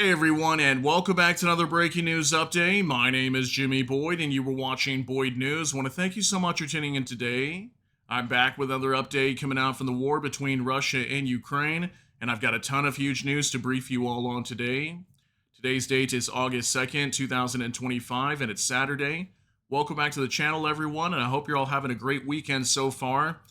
Hey everyone, and welcome back to another breaking news update. My name is Jimmy Boyd, and you were watching Boyd News. I want to thank you so much for tuning in today. I'm back with another update coming out from the war between Russia and Ukraine, and I've got a ton of huge news to brief you all on today. Today's date is August 2nd, 2025, and it's Saturday. Welcome back to the channel, everyone, and I hope you're all having a great weekend so far.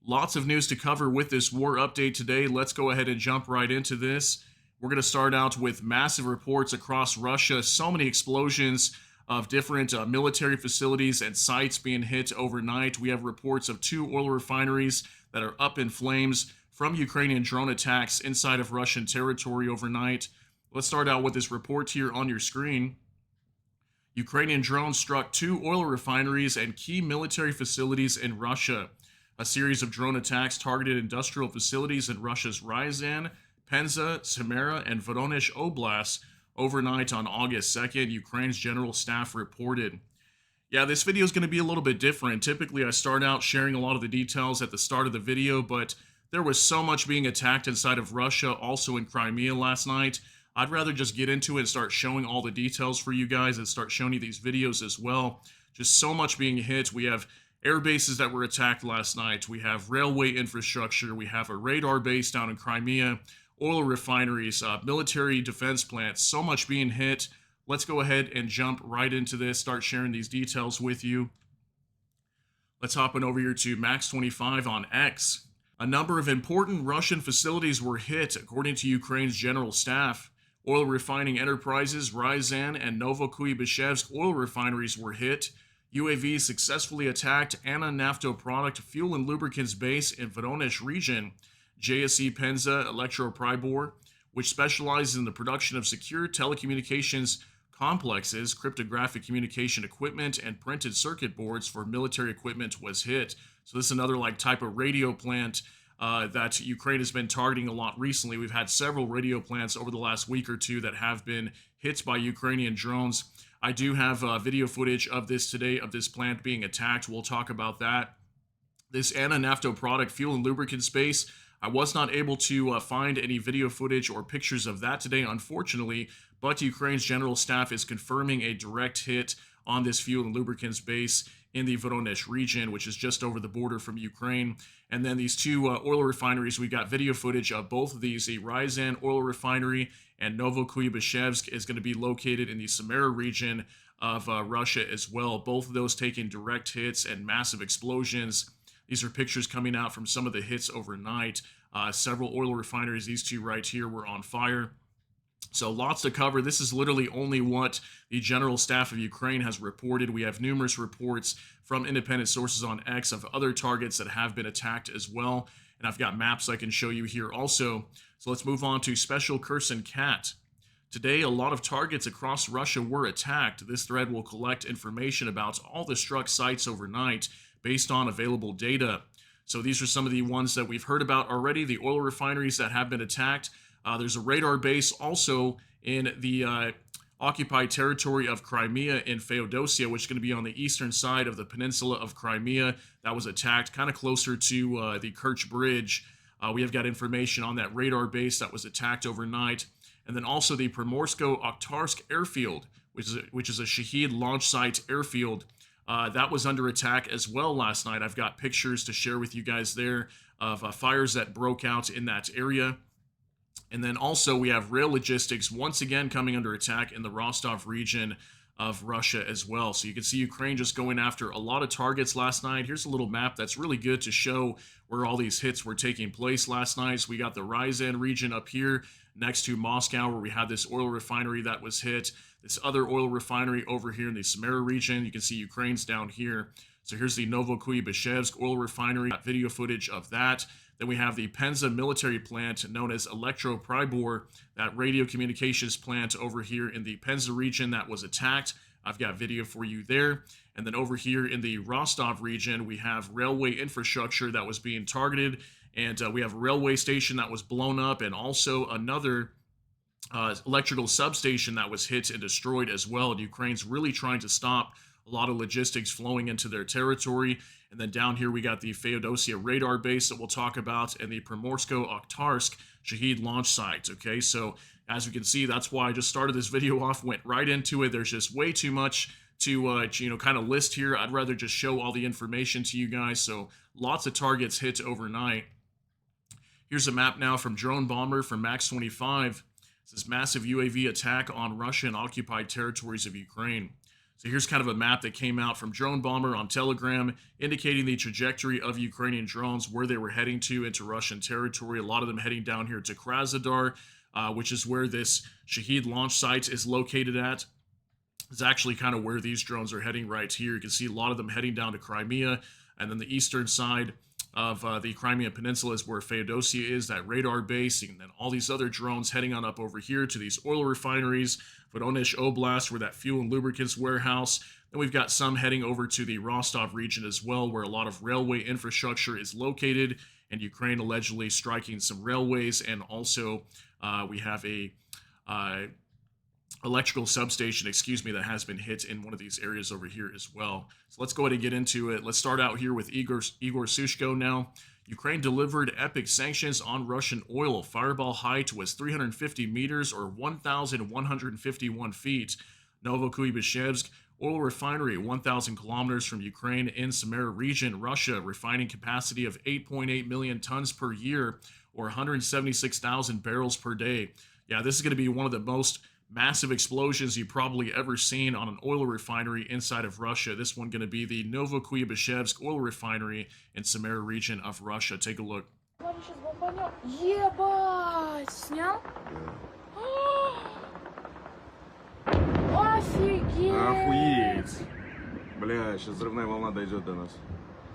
Lots of news to cover with this war update today. Let's go ahead and jump right into this. We're going to start out with massive reports across Russia. So many explosions of different military facilities and sites being hit overnight. We have reports of 2 oil refineries that are up in flames from Ukrainian drone attacks inside of Russian territory overnight. Let's start out with this report here on your screen. Ukrainian drones struck 2 oil refineries and key military facilities in Russia. A series of drone attacks targeted industrial facilities in Russia's Ryazan, Penza, Samara, and Voronezh Oblasts overnight on August 2nd, Ukraine's general staff reported. Yeah, this video is going to be a little bit different. Typically, I start out sharing a lot of the details at the start of the video, but there was so much being attacked inside of Russia, also in Crimea last night. I'd rather just get into it and start showing all the details for you guys and start showing you these videos as well. Just so much being hit. We have air bases that were attacked last night. We have railway infrastructure. We have a radar base down in Crimea. Oil refineries, military defense plants, so much being hit. Let's go ahead and jump right into this, start sharing these details with you. Let's hop on over here to Max25 on X. A number of important Russian facilities were hit, according to Ukraine's general staff. Oil refining enterprises, Ryazan and Novokuybishevsk oil refineries were hit. UAVs successfully attacked Anna Naftoproduct fuel and lubricants base in Voronezh region. JSE Penza Electropribor, which specializes in the production of secure telecommunications complexes, cryptographic communication equipment, and printed circuit boards for military equipment, was hit. So this is another type of radio plant that Ukraine has been targeting a lot recently. We've had several radio plants over the last week or two that have been hit by Ukrainian drones. I do have video footage of this today, of this plant being attacked. We'll talk about that. This Anna Naftoproduct fuel and lubricant space, I was not able to find any video footage or pictures of that today, unfortunately, but Ukraine's general staff is confirming a direct hit on this fuel and lubricants base in the Voronezh region, which is just over the border from Ukraine. And then these 2 oil refineries, we got video footage of both of these. The Ryazan oil refinery and Novokuybishevsk is going to be located in the Samara region of Russia as well. Both of those taking direct hits and massive explosions. These are pictures coming out from some of the hits overnight. Several oil refineries, these 2 right here, were on fire. So lots to cover. This is literally only what the general staff of Ukraine has reported. We have numerous reports from independent sources on X of other targets that have been attacked as well. And I've got maps I can show you here also. So let's move on to Special Kherson Cat. Today, a lot of targets across Russia were attacked. This thread will collect information about all the struck sites overnight based on available data. So these are some of the ones that we've heard about already, the oil refineries that have been attacked. There's a radar base also in the occupied territory of Crimea in Feodosia, which is going to be on the eastern side of the peninsula of Crimea. That was attacked kind of closer to the Kerch Bridge. We have got information on that radar base that was attacked overnight. And then also the Primorsko-Akhtarsk airfield, which is a Shahid launch site airfield. That was under attack as well last night. I've got pictures to share with you guys there of fires that broke out in that area. And then also we have rail logistics once again coming under attack in the Rostov region of Russia as well. So you can see Ukraine just going after a lot of targets last night. Here's a little map that's really good to show where all these hits were taking place last night. So we got the Ryazan region up here next to Moscow, where we had this oil refinery that was hit. This other oil refinery over here in the Samara region. You can see Ukraine's down here. So here's the Novokuybishevsk oil refinery. Got video footage of that. Then we have the Penza military plant known as Electropribor, that radio communications plant over here in the Penza region that was attacked. I've got video for you there. And then over here in the Rostov region, we have railway infrastructure that was being targeted. And we have a railway station that was blown up, and also another electrical substation that was hit and destroyed as well. And Ukraine's really trying to stop a lot of logistics flowing into their territory. And then down here, we got the Feodosia radar base that we'll talk about, and the Primorsko-Akhtarsk Shahid launch site. Okay, so As we can see, that's why I just started this video off, went right into it. There's just way too much to kind of list here. I'd rather just show all the information to you guys. So lots of targets hit overnight. Here's a map now from Drone Bomber from Max 25. This massive UAV attack on Russian occupied territories of Ukraine. So here's kind of a map that came out from Drone Bomber on Telegram, indicating the trajectory of Ukrainian drones, where they were heading to into Russian territory. A lot of them heading down here to Krasnodar, which is where this Shahid launch site is located at. It's actually kind of where these drones are heading right here. You can see a lot of them heading down to Crimea, and then the eastern side of the Crimean Peninsula is where Feodosia is, that radar base, and then all these other drones heading on up over here to these oil refineries, Voronezh Oblast, where that fuel and lubricants warehouse. Then we've got some heading over to the Rostov region as well, where a lot of railway infrastructure is located, and Ukraine allegedly striking some railways, and also we have a electrical substation, that has been hit in one of these areas over here as well. So let's go ahead and get into it. Let's start out here with Igor Sushko now. Ukraine delivered epic sanctions on Russian oil. Fireball height was 350 meters or 1,151 feet. Novokuybishevsk oil refinery, 1,000 kilometers from Ukraine in Samara region, Russia, refining capacity of 8.8 million tons per year or 176,000 barrels per day. Yeah, this is going to be one of the most massive explosions you've probably ever seen on an oil refinery inside of Russia. This one going to be the Novokuybishevsk oil refinery in Samara region of Russia. Take a look. Ебать! Снял? Офигеть! Охуеть! Бля, сейчас взрывная волна дойдет до нас.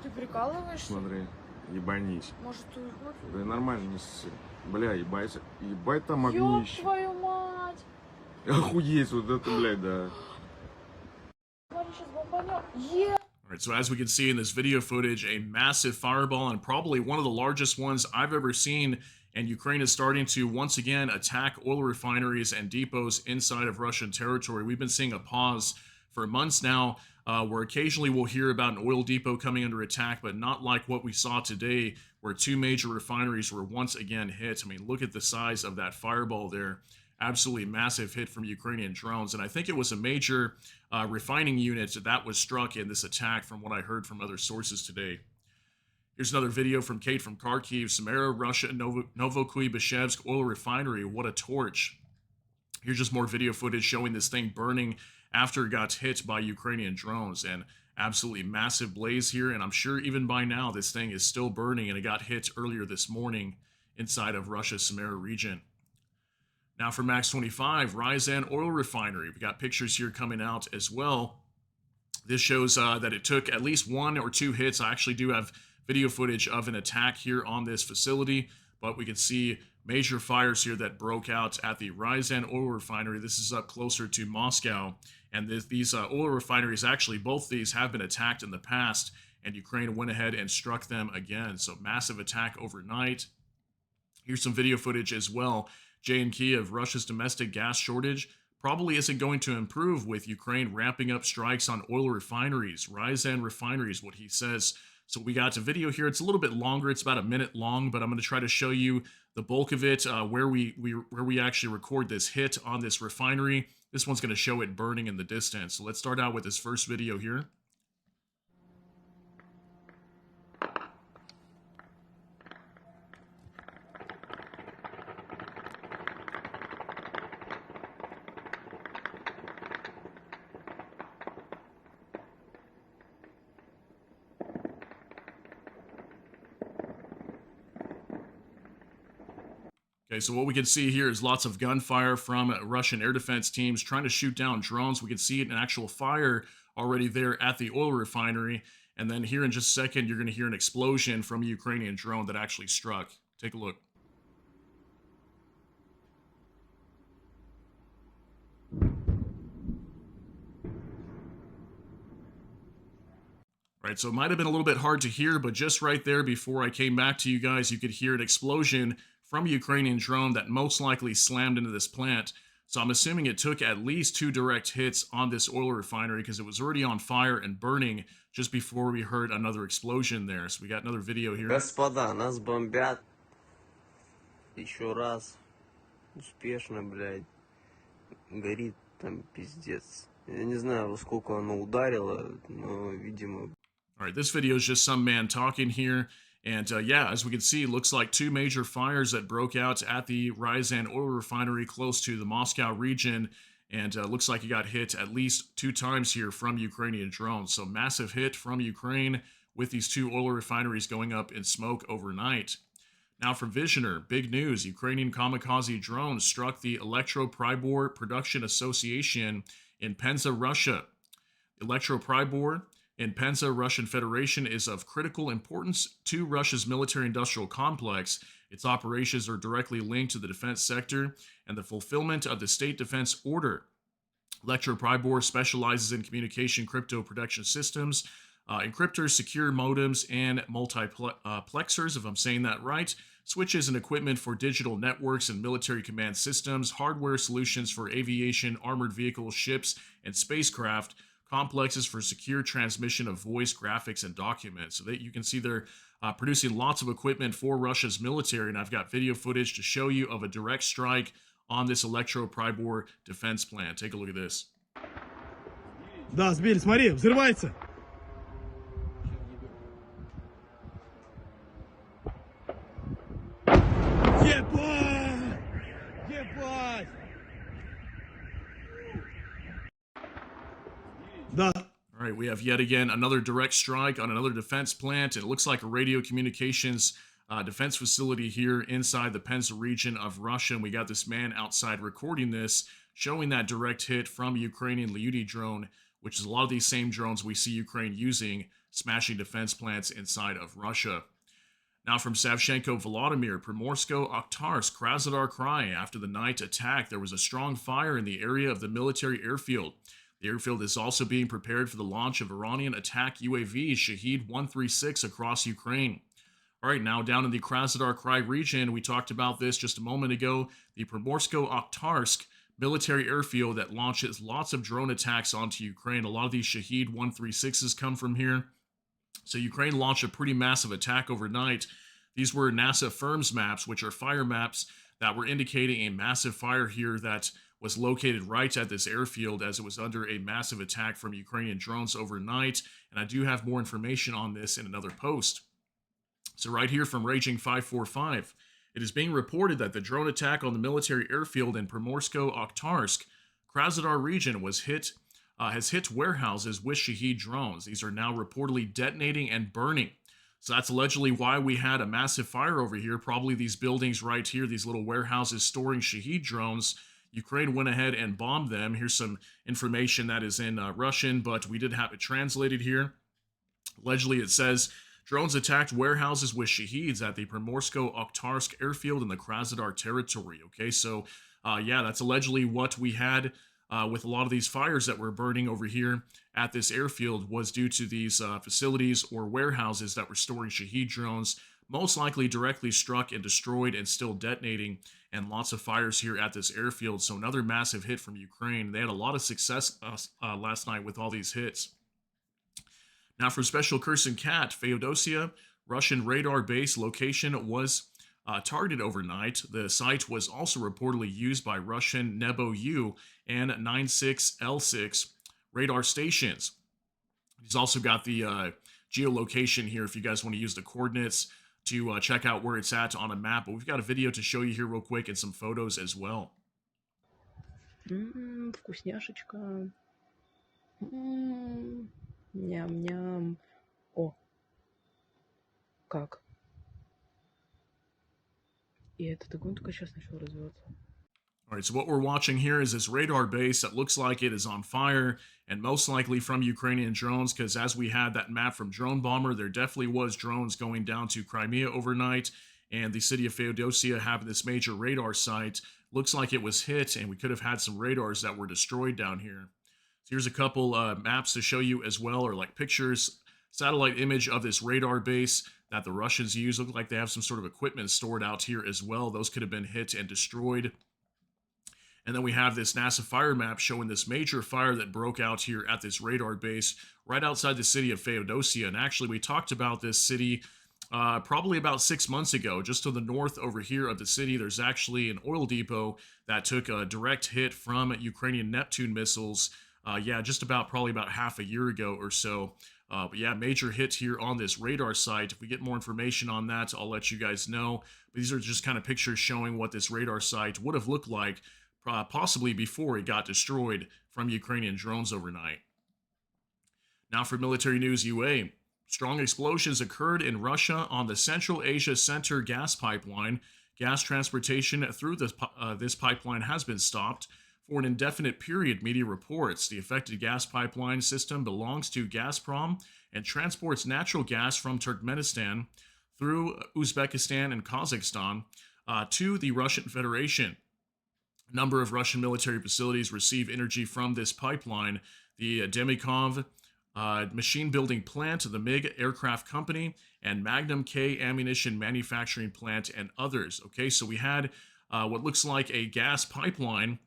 Ты прикалываешься? Смотри, ебанись. Может, уйдут? Да нормально, не ссы. Бля, ебать. Ебать там Ёб огнище. твою мать! Охуеть, вот это, блядь, да. Сейчас бомбанет. Ебать! All right, so as we can see in this video footage, a massive fireball and probably one of the largest ones I've ever seen, and Ukraine is starting to once again attack oil refineries and depots inside of Russian territory. We've been seeing a pause for months now, where occasionally we'll hear about an oil depot coming under attack, but not like what we saw today, where two major refineries were once again hit. I mean, look at the size of that fireball there. Absolutely massive hit from Ukrainian drones, and I think it was a major refining unit that was struck in this attack from what I heard from other sources today. Here's another video from Kate from Kharkiv, Samara, Russia, Novokuybishevsk oil refinery. What a torch. Here's just more video footage showing this thing burning after it got hit by Ukrainian drones, and absolutely massive blaze here, and I'm sure even by now this thing is still burning, and it got hit earlier this morning inside of Russia's Samara region. Now for Max 25, Ryazan oil refinery. We got pictures here coming out as well. This shows that it took at least one or two hits. I actually do have video footage of an attack here on this facility, but we can see major fires here that broke out at the Ryazan oil refinery. This is up closer to Moscow, and these oil refineries, actually both these have been attacked in the past, and Ukraine went ahead and struck them again. So massive attack overnight. Here's some video footage as well. Jay in Kiev, Russia's domestic gas shortage probably isn't going to improve with Ukraine ramping up strikes on oil refineries. Ryazan refineries, what he says. So we got a video here. It's a little bit longer. It's about a minute long, but I'm going to try to show you the bulk of it, where we actually record this hit on this refinery. This one's going to show it burning in the distance. So let's start out with this first video here. Okay, so what we can see here is lots of gunfire from Russian air defense teams trying to shoot down drones. We can see an actual fire already there at the oil refinery. And then here in just a second, you're going to hear an explosion from a Ukrainian drone that actually struck. Take a look. Right, so it might have been a little bit hard to hear, but just right there before I came back to you guys, you could hear an explosion from a Ukrainian drone that most likely slammed into this plant. So I'm assuming it took at least two direct hits on this oil refinery because it was already on fire and burning just before we heard another explosion there. So we got another video here. Господа, нас бомбят. Еще раз. успешно, блядь. Горит там пиздец. Я не знаю, во сколько оно ударило, но, видимо... All right, this video is just some man talking here. And yeah, as we can see, looks like two major fires that broke out at the Russian Oil Refinery close to the Moscow region. And looks like it got hit at least 2 times here from Ukrainian drones. So massive hit from Ukraine with these 2 oil refineries going up in smoke overnight. Now from Visioner, big news. Ukrainian kamikaze drones struck the Electropribor Production Association in Penza, Russia. Electropribor in Penza, Russian Federation is of critical importance to Russia's military-industrial complex. Its operations are directly linked to the defense sector and the fulfillment of the state defense order. Electropribor specializes in communication crypto protection systems, encryptors, secure modems, and multiplexers, if I'm saying that right, switches and equipment for digital networks and military command systems, hardware solutions for aviation, armored vehicles, ships, and spacecraft, complexes for secure transmission of voice, graphics, and documents. So that you can see they're producing lots of equipment for Russia's military, and I've got video footage to show you of a direct strike on this Electropribor defense plan. Take a look at this. Да, сбили, смотри, взрывается. Ебать! Ебать! Да. All right, we have yet again another direct strike on another defense plant. It looks like a radio communications defense facility here inside the Penza region of Russia. And we got this man outside recording this, showing that direct hit from Ukrainian Lyuti drone, which is a lot of these same drones we see Ukraine using, smashing defense plants inside of Russia. Now from Savchenko, Volodymyr, Primorsko, Akhtarsk, Krasnodar Krai. After the night attack, there was a strong fire in the area of the military airfield. The airfield is also being prepared for the launch of Iranian attack UAVs Shahed 136 across Ukraine. All right, now down in the Krasnodar Krai region, we talked about this just a moment ago. The Primorsko Akhtarsk military airfield that launches lots of drone attacks onto Ukraine. A lot of these Shahed 136s come from here. So Ukraine launched a pretty massive attack overnight. These were NASA FIRMS maps, which are fire maps that were indicating a massive fire here that was located right at this airfield as it was under a massive attack from Ukrainian drones overnight. And I do have more information on this in another post. So right here from Raging 545, it is being reported that the drone attack on the military airfield in Primorsko Akhtarsk, Krasnodar region has hit warehouses with Shahed drones. These are now reportedly detonating and burning. So that's allegedly why we had a massive fire over here. Probably these buildings right here, these little warehouses storing Shahed drones. Ukraine went ahead and bombed them. Here's some information that is in Russian, but we did have it translated here. Allegedly, it says, drones attacked warehouses with Shaheds at the Primorsko Akhtarsk airfield in the Krasnodar territory. Okay, so yeah, that's allegedly what we had with a lot of these fires that were burning over here at this airfield was due to these facilities or warehouses that were storing Shahed drones, most likely directly struck and destroyed and still detonating, and lots of fires here at this airfield. So another massive hit from Ukraine. They had a lot of success last night with all these hits. Now for Special Curse Cat, Feodosia, Russian radar base location was targeted overnight. The site was also reportedly used by Russian Nebo-U and 96L6 radar stations. He's also got the geolocation here if you guys want to use the coordinates to check out where it's at on a map. But we've got a video to show you here real quick and some photos as well. Вкусняшечка. Ням-ням. О, как? И этот огонь только сейчас начал развиваться. All right, so what we're watching here is this radar base that looks like it is on fire, and most likely from Ukrainian drones, because as we had that map from Drone Bomber, there definitely was drones going down to Crimea overnight, and the city of Feodosia having this major radar site. Looks like it was hit, and we could have had some radars that were destroyed down here. So here's a couple maps to show you as well, or like pictures, satellite image of this radar base that the Russians use. Look like they have some sort of equipment stored out here as well. Those could have been hit and destroyed. And then we have this NASA fire map showing this major fire that broke out here at this radar base right outside the city of Feodosia. And actually, we talked about this city probably about 6 months ago, just to the north over here of the city. There's actually an oil depot that took a direct hit from Ukrainian Neptune missiles. Yeah, just about probably about half a year ago or so. But yeah, major hit here on this radar site. If we get more information on that, I'll let you guys know. But these are just kind of pictures showing what this radar site would have looked like possibly before it got destroyed from Ukrainian drones overnight. Now for military news UA. Strong explosions occurred in Russia on the Central Asia Center gas pipeline. Gas transportation through this pipeline has been stopped for an indefinite period, media reports. The affected gas pipeline system belongs to Gazprom and transports natural gas from Turkmenistan through Uzbekistan and Kazakhstan to the Russian Federation. A number of Russian military facilities receive energy from this pipeline. The Demikov machine building plant, the MiG aircraft company, and Magnum K ammunition manufacturing plant, and others. Okay, so we had what looks like a gas pipeline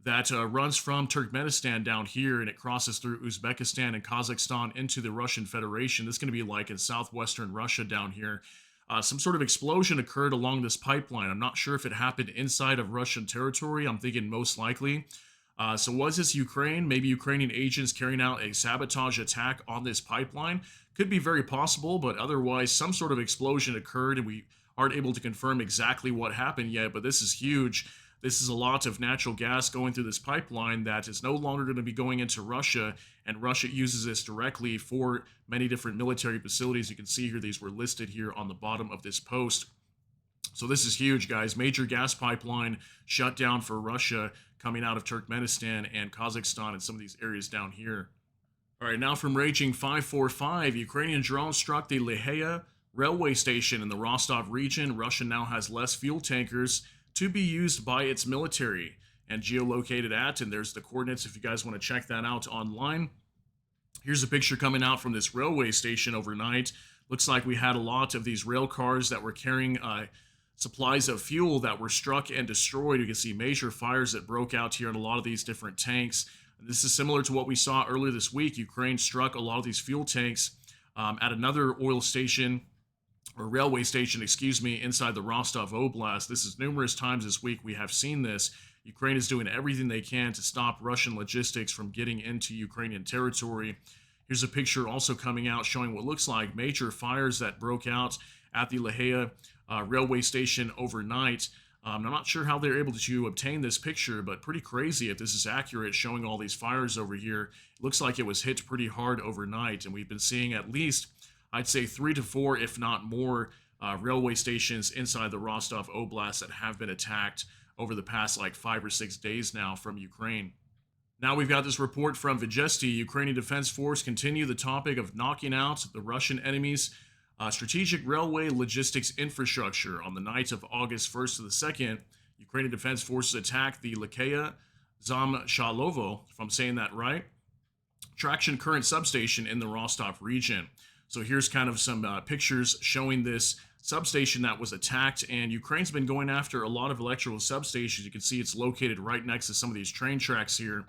that runs from Turkmenistan down here, and it crosses through Uzbekistan and Kazakhstan into the Russian Federation. This is going to be like in southwestern Russia down here. Some sort of explosion occurred along this pipeline. I'm not sure if it happened inside of Russian territory. I'm thinking most likely. So was this Ukraine? Maybe Ukrainian agents carrying out a sabotage attack on this pipeline? Could be very possible, but otherwise some sort of explosion occurred and we aren't able to confirm exactly what happened yet, but this is huge. This is a lot of natural gas going through this pipeline that is no longer going to be going into Russia, and Russia uses this directly for many different military facilities. You can see here, these were listed here on the bottom of this post. So this is huge, guys. Major gas pipeline shut down for Russia coming out of Turkmenistan and Kazakhstan and some of these areas down here. All right, now from Raging 545, Ukrainian drone struck the Lehaya railway station in the Rostov region. Russia now has less fuel tankers to be used by its military and geolocated at, and there's the coordinates if you guys want to check that out online. Here's a picture coming out from this railway station overnight. Looks like we had a lot of these rail cars that were carrying supplies of fuel that were struck and destroyed. You can see major fires that broke out here in a lot of these different tanks. This is similar to what we saw earlier this week. Ukraine struck a lot of these fuel tanks at another oil station, or railway station, excuse me, inside the Rostov Oblast. This is numerous times this week we have seen this. Ukraine is doing everything they can to stop Russian logistics from getting into Ukrainian territory. Here's a picture also coming out showing what looks like major fires that broke out at the Lehaya railway station overnight. I'm not sure how they're able to obtain this picture, but pretty crazy if this is accurate, showing all these fires over here. It looks like it was hit pretty hard overnight, and we've been seeing at least, I'd say 3 to 4, if not more, railway stations inside the Rostov Oblast that have been attacked over the past like 5 or 6 days now from Ukraine. Now we've got this report from Vigesti. Ukrainian Defense Force continue the topic of knocking out the Russian enemy's strategic railway logistics infrastructure. On the night of August 1st to the 2nd, Ukrainian Defense Forces attacked the Lehaya Zamshalovo, if I'm saying that right, traction current substation in the Rostov region. So here's kind of some pictures showing this substation that was attacked, and Ukraine's been going after a lot of electrical substations. You can see it's located right next to some of these train tracks here.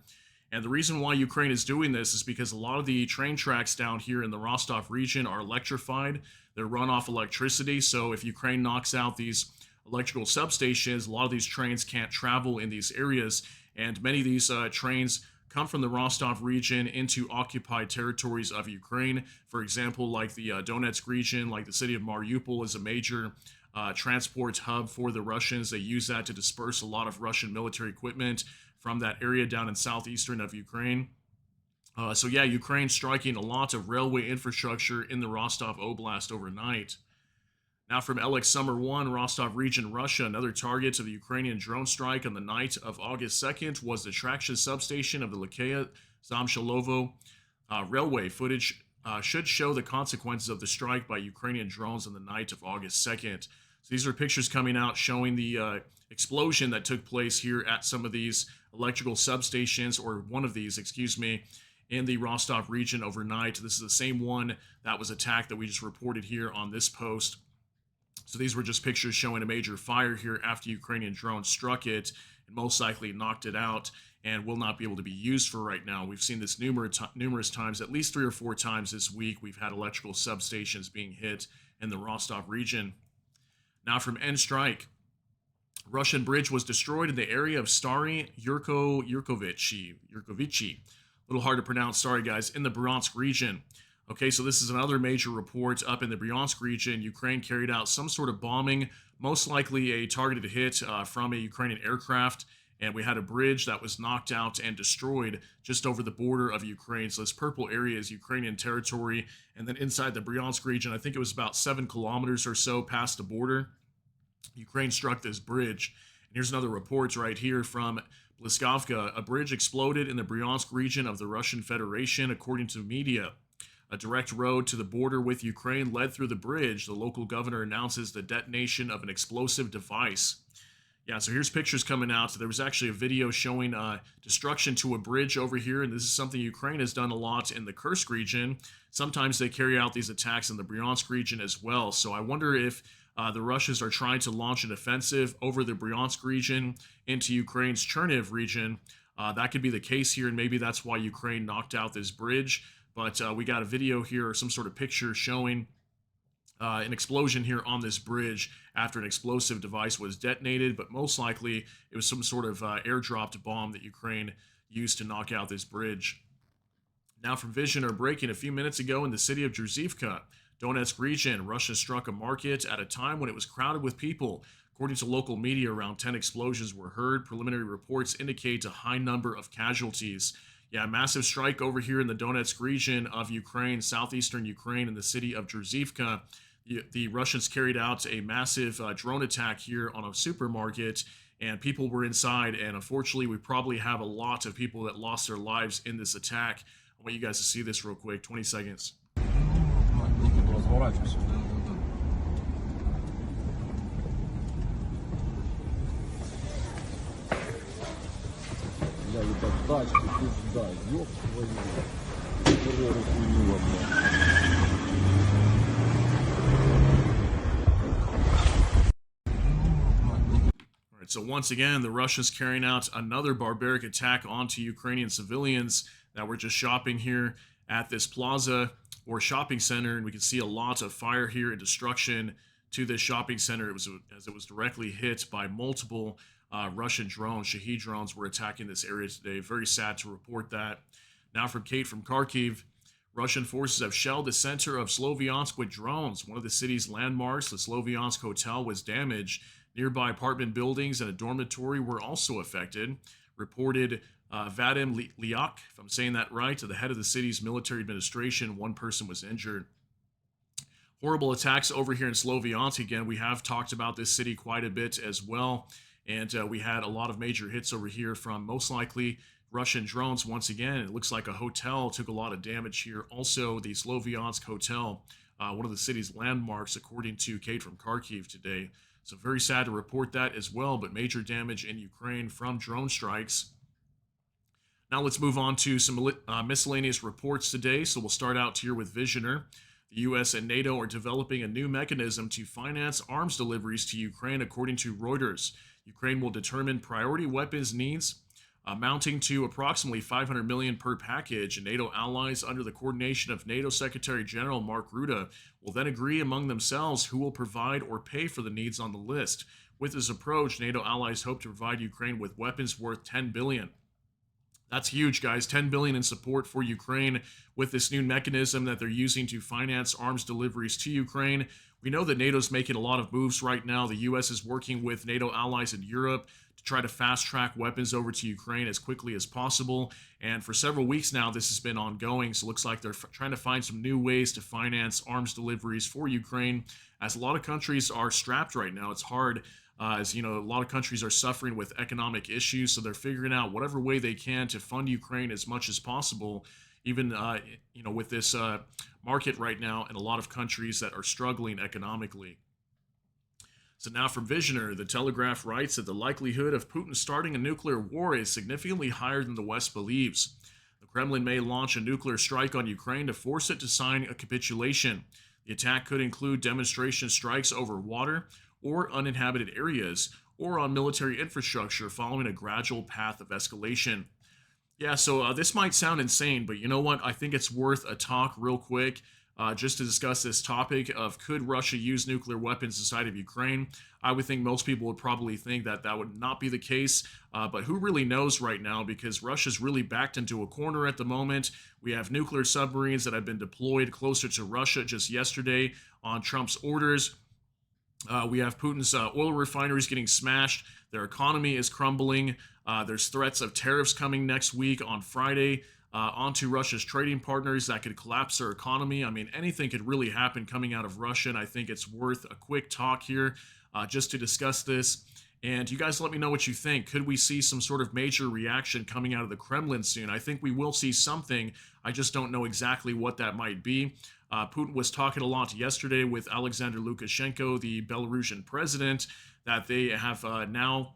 And the reason why Ukraine is doing this is because a lot of the train tracks down here in the Rostov region are electrified. They're run off electricity. So if Ukraine knocks out these electrical substations, a lot of these trains can't travel in these areas. And many of these trains come from the Rostov region into occupied territories of Ukraine. For example, like the Donetsk region, like the city of Mariupol is a major transport hub for the Russians. They use that to disperse a lot of Russian military equipment from that area down in southeastern of Ukraine. So yeah, Ukraine striking a lot of railway infrastructure in the Rostov Oblast overnight. Now from LX Summer 1, Rostov region, Russia, another target of the Ukrainian drone strike on the night of August 2nd was the traction substation of the Lehaya Zamshalovo railway. Footage should show the consequences of the strike by Ukrainian drones on the night of August 2nd. So these are pictures coming out showing the explosion that took place here at some of these electrical substations, or one of these, excuse me, in the Rostov region overnight. This is the same one that was attacked that we just reported here on this post. So these were just pictures showing a major fire here after Ukrainian drones struck it and most likely knocked it out and will not be able to be used for right now. We've seen this numerous times, at least 3 or 4 times this week. We've had electrical substations being hit in the Rostov region. Now from End Strike. Russian bridge was destroyed in the area of Stary Yurkovichi. A little hard to pronounce, sorry guys, in the Bryansk region. Okay, so this is another major report up in the Bryansk region. Ukraine carried out some sort of bombing, most likely a targeted hit from a Ukrainian aircraft. And we had a bridge that was knocked out and destroyed just over the border of Ukraine. So this purple area is Ukrainian territory. And then inside the Bryansk region, I think it was about 7 kilometers or so past the border, Ukraine struck this bridge. And here's another report right here from Bliskovka. A bridge exploded in the Bryansk region of the Russian Federation, according to media. A direct road to the border with Ukraine led through the bridge. The local governor announces the detonation of an explosive device. Yeah, so here's pictures coming out. So there was actually a video showing destruction to a bridge over here, and this is something Ukraine has done a lot in the Kursk region. Sometimes they carry out these attacks in the Bryansk region as well. So I wonder if the Russians are trying to launch an offensive over the Bryansk region into Ukraine's Cherniv region. That could be the case here, and maybe that's why Ukraine knocked out this bridge. But we got a video here, or some sort of picture showing an explosion here on this bridge after an explosive device was detonated, but most likely it was some sort of airdropped bomb that Ukraine used to knock out this bridge. Now from Vision or breaking a few minutes ago in the city of Dzerzivka, Donetsk region, Russia struck a market at a time when it was crowded with people. According to local media, around 10 explosions were heard. Preliminary reports indicate a high number of casualties. Yeah, massive strike over here in the Donetsk region of Ukraine, southeastern Ukraine, in the city of Dzerzivka. The Russians carried out a massive drone attack here on a supermarket, and people were inside. And unfortunately, we probably have a lot of people that lost their lives in this attack. I want you guys to see this real quick, 20 seconds. So once again, the Russians carrying out another barbaric attack onto Ukrainian civilians that were just shopping here at this plaza or shopping center, and we can see a lot of fire here and destruction to this shopping center. As it was directly hit by multiple Russian drones. Shahed drones were attacking this area today. Very sad to report that. Now from Kate from Kharkiv. Russian forces have shelled the center of Sloviansk with drones. One of the city's landmarks, the Sloviansk Hotel, was damaged. Nearby apartment buildings and a dormitory were also affected. Reported Vadim Liak, if I'm saying that right, to the head of the city's military administration. One person was injured. Horrible attacks over here in Sloviansk. Again, we have talked about this city quite a bit as well. And we had a lot of major hits over here from most likely Russian drones. Once again, it looks like a hotel took a lot of damage here. Also, the Sloviansk Hotel, one of the city's landmarks, according to Kate from Kharkiv today. So very sad to report that as well, but major damage in Ukraine from drone strikes. Now let's move on to some miscellaneous reports today. So we'll start out here with Visioner. The U.S. and NATO are developing a new mechanism to finance arms deliveries to Ukraine, according to Reuters. Ukraine will determine priority weapons needs, amounting to approximately $500 million per package, and NATO allies, under the coordination of NATO Secretary General Mark Rutte, will then agree among themselves who will provide or pay for the needs on the list. With this approach, NATO allies hope to provide Ukraine with weapons worth $10 billion. That's huge, guys. $10 billion in support for Ukraine with this new mechanism that they're using to finance arms deliveries to Ukraine. We know that NATO's making a lot of moves right now. The U.S. is working with NATO allies in Europe to try to fast-track weapons over to Ukraine as quickly as possible. And for several weeks now, this has been ongoing. So it looks like they're trying to find some new ways to finance arms deliveries for Ukraine, as a lot of countries are strapped right now. It's hard. As you know, a lot of countries are suffering with economic issues, so they're figuring out whatever way they can to fund Ukraine as much as possible, even with this market right now in a lot of countries that are struggling economically. So now from Visioner, the Telegraph writes that the likelihood of Putin starting a nuclear war is significantly higher than the West believes. The Kremlin may launch a nuclear strike on Ukraine to force it to sign a capitulation. The attack could include demonstration strikes over water or uninhabited areas, or on military infrastructure, following a gradual path of escalation. Yeah, so this might sound insane, but you know what? I think it's worth a talk real quick. just to discuss this topic of could Russia use nuclear weapons inside of Ukraine. I would think most people would probably think that that would not be the case, but who really knows right now, because Russia's really backed into a corner at the moment. We have nuclear submarines that have been deployed closer to Russia just yesterday on Trump's orders. We have Putin's oil refineries getting smashed. Their economy is crumbling. There's threats of tariffs coming next week on Friday onto Russia's trading partners that could collapse their economy. I mean, anything could really happen coming out of Russia, and I think it's worth a quick talk here just to discuss this. And you guys let me know what you think. Could we see some sort of major reaction coming out of the Kremlin soon? I think we will see something. I just don't know exactly what that might be. Putin was talking a lot yesterday with Alexander Lukashenko, the Belarusian president, that they have now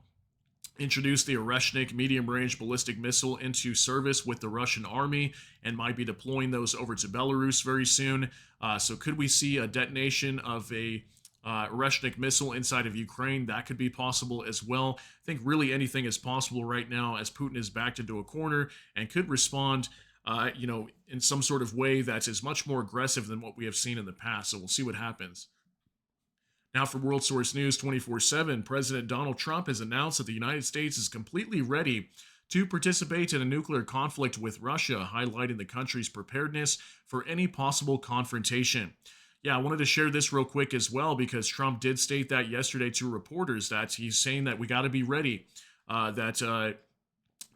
introduced the Oreshnik medium-range ballistic missile into service with the Russian army and might be deploying those over to Belarus very soon. So could we see a detonation of a Oreshnik missile inside of Ukraine? That could be possible as well. I think really anything is possible right now as Putin is backed into a corner and could respond in some sort of way that is much more aggressive than what we have seen in the past. So we'll see what happens. Now for World Source News 24/7, President Donald Trump has announced that the United States is completely ready to participate in a nuclear conflict with Russia, highlighting the country's preparedness for any possible confrontation. Yeah, I wanted to share this real quick as well, because Trump did state that yesterday to reporters, that he's saying that we got to be ready, that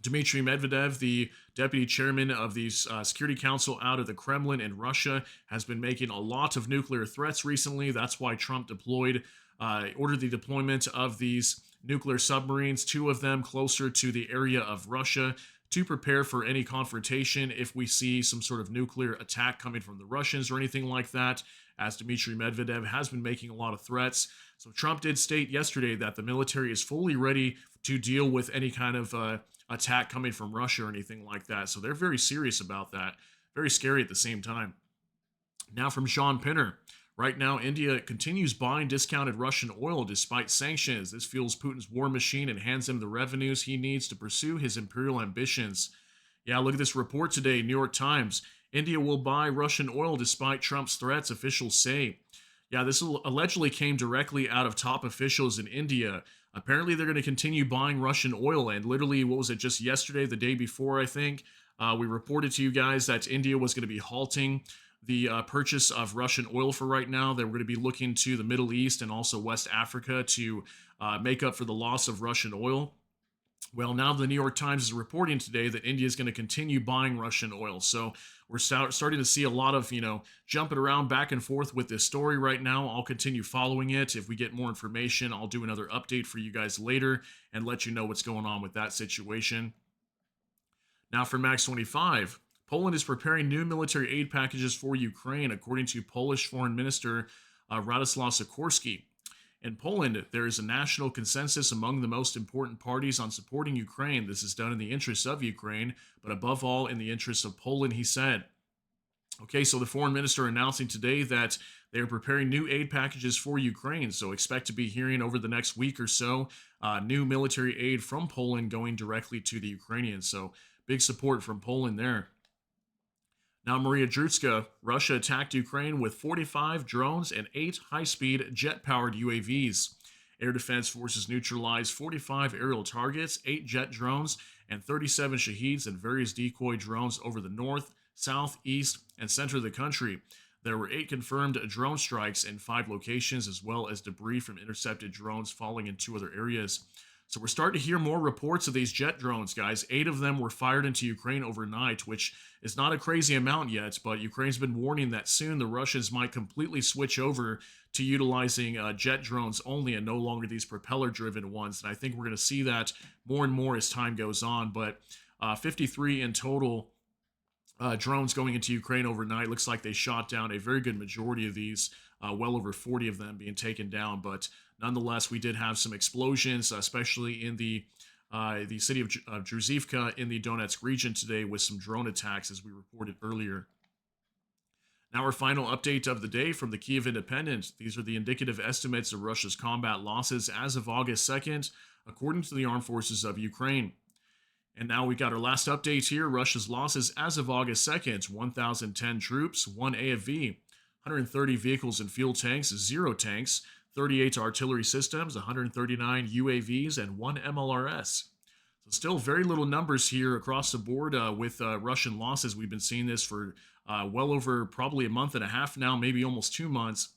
Dmitry Medvedev, the deputy chairman of the Security Council out of the Kremlin in Russia, has been making a lot of nuclear threats recently. That's why Trump ordered the deployment of these nuclear submarines, 2 of them closer to the area of Russia, to prepare for any confrontation if we see some sort of nuclear attack coming from the Russians or anything like that, as Dmitry Medvedev has been making a lot of threats. So Trump did state yesterday that the military is fully ready to deal with any kind of attack coming from Russia or anything like that. So they're very serious about that. Very scary at the same time. Now from Sean Pinner. Right now, India continues buying discounted Russian oil despite sanctions. This fuels Putin's war machine and hands him the revenues he needs to pursue his imperial ambitions. Yeah, look at this report today, New York Times. India will buy Russian oil despite Trump's threats, officials say. Yeah, this allegedly came directly out of top officials in India. Apparently, they're going to continue buying Russian oil. And literally, what was it, just yesterday, the day before, I think, we reported to you guys that India was going to be halting the purchase of Russian oil for right now. They were going to be looking to the Middle East and also West Africa to make up for the loss of Russian oil. Well, now the New York Times is reporting today that India is going to continue buying Russian oil. So we're starting to see a lot of, jumping around back and forth with this story right now. I'll continue following it. If we get more information, I'll do another update for you guys later and let you know what's going on with that situation. Now for Max 25. Poland is preparing new military aid packages for Ukraine, according to Polish Foreign Minister Radoslaw Sikorski. In Poland, there is a national consensus among the most important parties on supporting Ukraine. This is done in the interests of Ukraine, but above all in the interests of Poland, he said. Okay, so the foreign minister announcing today that they are preparing new aid packages for Ukraine. So expect to be hearing over the next week or so new military aid from Poland going directly to the Ukrainians. So big support from Poland there. Now, Maria Drutska, Russia attacked Ukraine with 45 drones and 8 high-speed jet-powered UAVs. Air Defense Forces neutralized 45 aerial targets, 8 jet drones, and 37 Shaheeds and various decoy drones over the north, south, east, and center of the country. There were 8 confirmed drone strikes in 5 locations, as well as debris from intercepted drones falling in 2 other areas. So we're starting to hear more reports of these jet drones, guys. 8 of them were fired into Ukraine overnight, which is not a crazy amount yet, but Ukraine's been warning that soon the Russians might completely switch over to utilizing jet drones only and no longer these propeller-driven ones. And I think we're going to see that more and more as time goes on. But 53 in total drones going into Ukraine overnight. Looks like they shot down a very good majority of these, well over 40 of them being taken down. But nonetheless, we did have some explosions, especially in the city of Druzivka in the Donetsk region today with some drone attacks, as we reported earlier. Now our final update of the day from the Kyiv Independent. These are the indicative estimates of Russia's combat losses as of August 2nd, according to the armed forces of Ukraine. And now we got our last update here. Russia's losses as of August 2nd, 1,010 troops, 1 AFV. 130 vehicles and fuel tanks, 0 tanks, 38 artillery systems, 139 UAVs, and 1 MLRS. So still very little numbers here across the board with Russian losses. We've been seeing this for well over probably a month and a half now, maybe almost 2 months.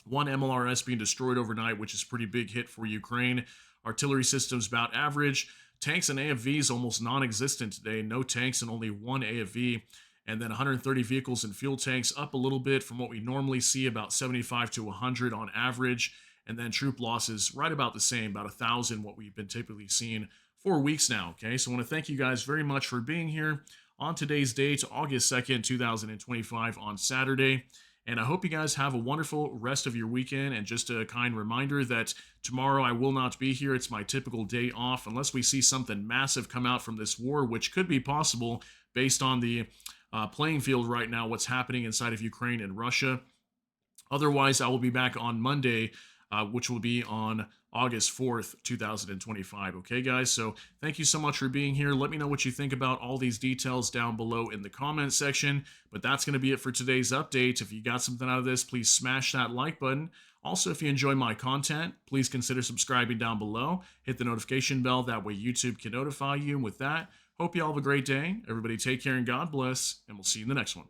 1 MLRS being destroyed overnight, which is a pretty big hit for Ukraine. Artillery systems about average. Tanks and AFVs almost non-existent today. No tanks and only 1 AFV. And then 130 vehicles and fuel tanks up a little bit from what we normally see, about 75 to 100 on average. And then troop losses right about the same, about 1,000, what we've been typically seeing for weeks now. Okay, so I want to thank you guys very much for being here on today's date, August 2nd, 2025 on Saturday. And I hope you guys have a wonderful rest of your weekend. And just a kind reminder that tomorrow I will not be here. It's my typical day off unless we see something massive come out from this war, which could be possible based on the playing field right now, what's happening inside of Ukraine and Russia. Otherwise, I will be back on Monday, which will be on August 4th, 2025. Okay, guys? So thank you so much for being here. Let me know what you think about all these details down below in the comment section. But that's going to be it for today's update. If you got something out of this, please smash that like button. Also, if you enjoy my content, please consider subscribing down below. Hit the notification bell. That way YouTube can notify you. And with that, hope you all have a great day. Everybody take care and God bless. And we'll see you in the next one.